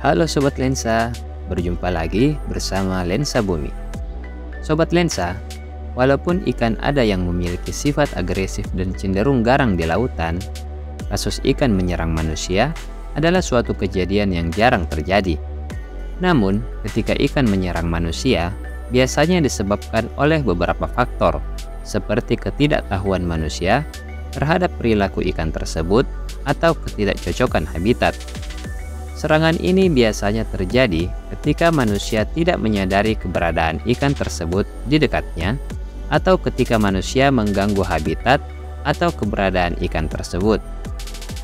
Halo Sobat Lensa, berjumpa lagi bersama Lensa Bumi. Sobat Lensa, walaupun ikan ada yang memiliki sifat agresif dan cenderung garang di lautan, kasus ikan menyerang manusia adalah suatu kejadian yang jarang terjadi. Namun, ketika ikan menyerang manusia, biasanya disebabkan oleh beberapa faktor, seperti ketidaktahuan manusia terhadap perilaku ikan tersebut atau ketidakcocokan habitat. Serangan ini biasanya terjadi ketika manusia tidak menyadari keberadaan ikan tersebut di dekatnya, atau ketika manusia mengganggu habitat atau keberadaan ikan tersebut.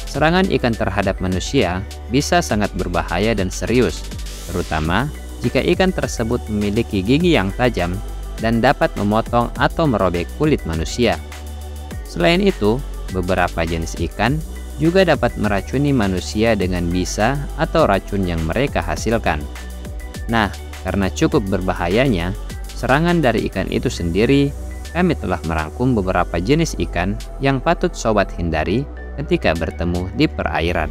Serangan ikan terhadap manusia bisa sangat berbahaya dan serius, terutama jika ikan tersebut memiliki gigi yang tajam dan dapat memotong atau merobek kulit manusia. Selain itu, beberapa jenis ikan juga dapat meracuni manusia dengan bisa atau racun yang mereka hasilkan. Nah, karena cukup berbahayanya serangan dari ikan itu sendiri, kami telah merangkum beberapa jenis ikan yang patut sobat hindari ketika bertemu di perairan.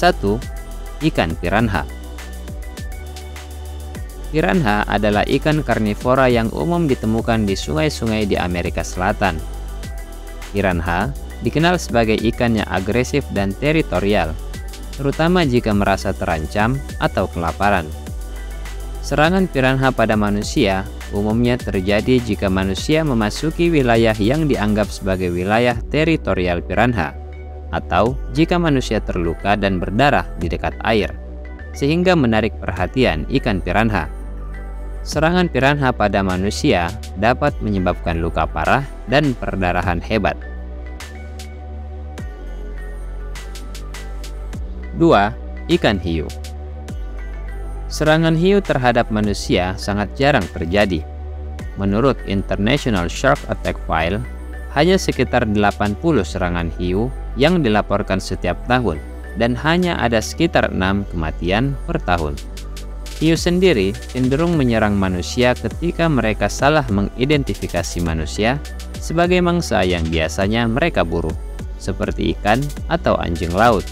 Satu, ikan piranha. Piranha adalah ikan karnivora yang umum ditemukan di sungai-sungai di Amerika Selatan. Piranha dikenal sebagai ikan yang agresif dan teritorial, terutama jika merasa terancam atau kelaparan. Serangan piranha pada manusia umumnya terjadi jika manusia memasuki wilayah yang dianggap sebagai wilayah teritorial piranha, atau jika manusia terluka dan berdarah di dekat air, sehingga menarik perhatian ikan piranha. Serangan piranha pada manusia dapat menyebabkan luka parah dan perdarahan hebat. 2. Ikan hiu. Serangan hiu terhadap manusia sangat jarang terjadi. Menurut International Shark Attack File, hanya sekitar 80 serangan hiu yang dilaporkan setiap tahun, dan hanya ada sekitar 6 kematian per tahun. Hiu sendiri cenderung menyerang manusia ketika mereka salah mengidentifikasi manusia sebagai mangsa yang biasanya mereka buru, seperti ikan atau anjing laut.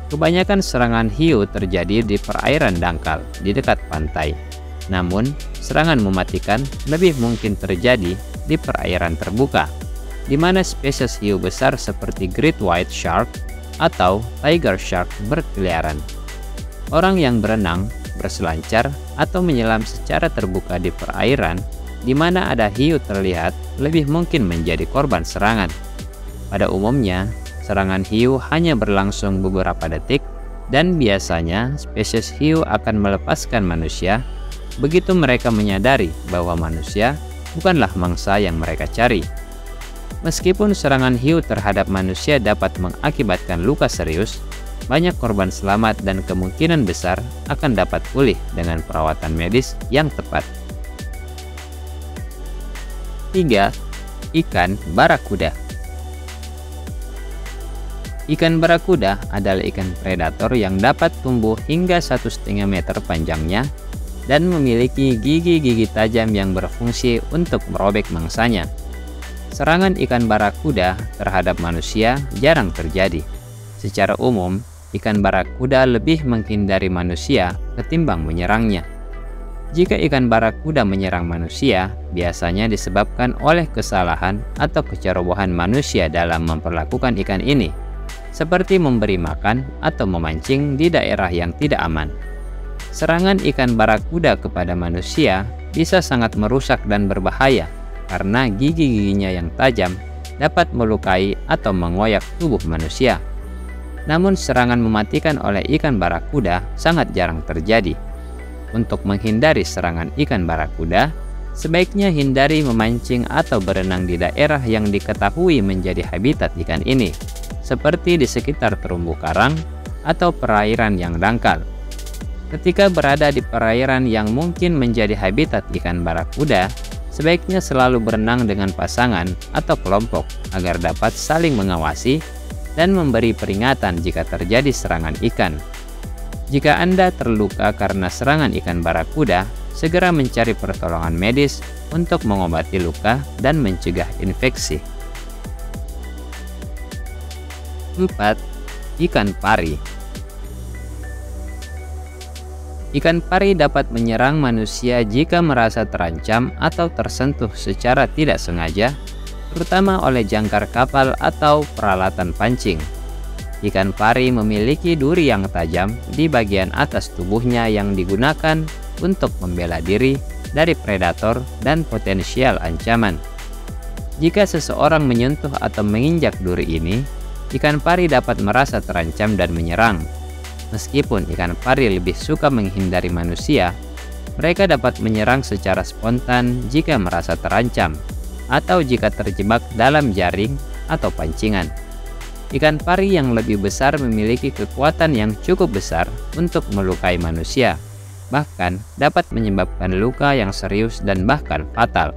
Kebanyakan serangan hiu terjadi di perairan dangkal di dekat pantai. Namun, serangan mematikan lebih mungkin terjadi di perairan terbuka, di mana spesies hiu besar seperti great white shark atau tiger shark berkeliaran. Orang yang berenang, berselancar, atau menyelam secara terbuka di perairan di mana ada hiu terlihat lebih mungkin menjadi korban serangan. Pada umumnya, serangan hiu hanya berlangsung beberapa detik, dan biasanya spesies hiu akan melepaskan manusia begitu mereka menyadari bahwa manusia bukanlah mangsa yang mereka cari. Meskipun serangan hiu terhadap manusia dapat mengakibatkan luka serius, banyak korban selamat dan kemungkinan besar akan dapat pulih dengan perawatan medis yang tepat. 3. Ikan barakuda. Ikan barakuda adalah ikan predator yang dapat tumbuh hingga 1,5 meter panjangnya dan memiliki gigi-gigi tajam yang berfungsi untuk merobek mangsanya. Serangan ikan barakuda terhadap manusia jarang terjadi. Secara umum, ikan barakuda lebih menghindari manusia ketimbang menyerangnya. Jika ikan barakuda menyerang manusia, biasanya disebabkan oleh kesalahan atau kecerobohan manusia dalam memperlakukan ikan ini, seperti memberi makan atau memancing di daerah yang tidak aman. Serangan ikan barakuda kepada manusia bisa sangat merusak dan berbahaya, karena gigi-giginya yang tajam dapat melukai atau mengoyak tubuh manusia. Namun serangan mematikan oleh ikan barakuda sangat jarang terjadi. Untuk menghindari serangan ikan barakuda, sebaiknya hindari memancing atau berenang di daerah yang diketahui menjadi habitat ikan ini, seperti di sekitar terumbu karang atau perairan yang dangkal. Ketika berada di perairan yang mungkin menjadi habitat ikan barakuda, sebaiknya selalu berenang dengan pasangan atau kelompok agar dapat saling mengawasi dan memberi peringatan jika terjadi serangan ikan. Jika Anda terluka karena serangan ikan barakuda, segera mencari pertolongan medis untuk mengobati luka dan mencegah infeksi. 4. Ikan pari. Ikan pari dapat menyerang manusia jika merasa terancam atau tersentuh secara tidak sengaja, terutama oleh jangkar kapal atau peralatan pancing. Ikan pari memiliki duri yang tajam di bagian atas tubuhnya yang digunakan untuk membela diri dari predator dan potensial ancaman. Jika seseorang menyentuh atau menginjak duri ini, ikan pari dapat merasa terancam dan menyerang. Meskipun ikan pari lebih suka menghindari manusia, mereka dapat menyerang secara spontan jika merasa terancam atau jika terjebak dalam jaring atau pancingan. Ikan pari yang lebih besar memiliki kekuatan yang cukup besar untuk melukai manusia, bahkan dapat menyebabkan luka yang serius dan bahkan fatal.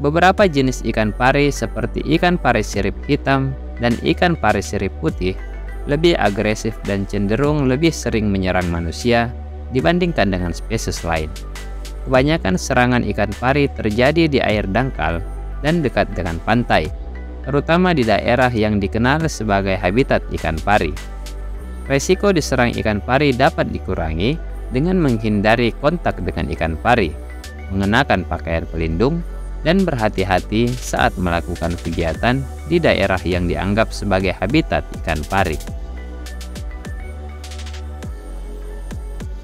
Beberapa jenis ikan pari seperti ikan pari sirip hitam dan ikan pari sirip putih lebih agresif dan cenderung lebih sering menyerang manusia dibandingkan dengan spesies lain. Kebanyakan serangan ikan pari terjadi di air dangkal dan dekat dengan pantai, terutama di daerah yang dikenal sebagai habitat ikan pari. Resiko diserang ikan pari dapat dikurangi dengan menghindari kontak dengan ikan pari, mengenakan pakaian pelindung, dan berhati-hati saat melakukan kegiatan di daerah yang dianggap sebagai habitat ikan pari.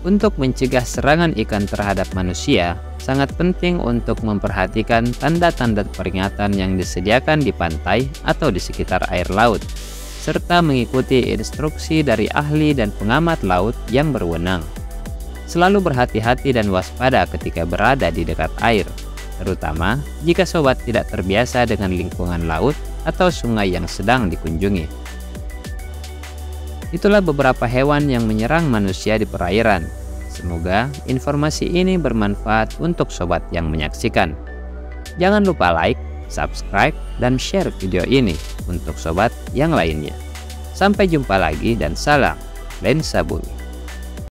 Untuk mencegah serangan ikan terhadap manusia, sangat penting untuk memperhatikan tanda-tanda peringatan yang disediakan di pantai atau di sekitar air laut, serta mengikuti instruksi dari ahli dan pengamat laut yang berwenang. Selalu berhati-hati dan waspada ketika berada di dekat air, terutama jika sobat tidak terbiasa dengan lingkungan laut atau sungai yang sedang dikunjungi. Itulah beberapa hewan yang menyerang manusia di perairan. Semoga informasi ini bermanfaat untuk sobat yang menyaksikan. Jangan lupa like, subscribe, dan share video ini untuk sobat yang lainnya. Sampai jumpa lagi dan salam lensa bumi.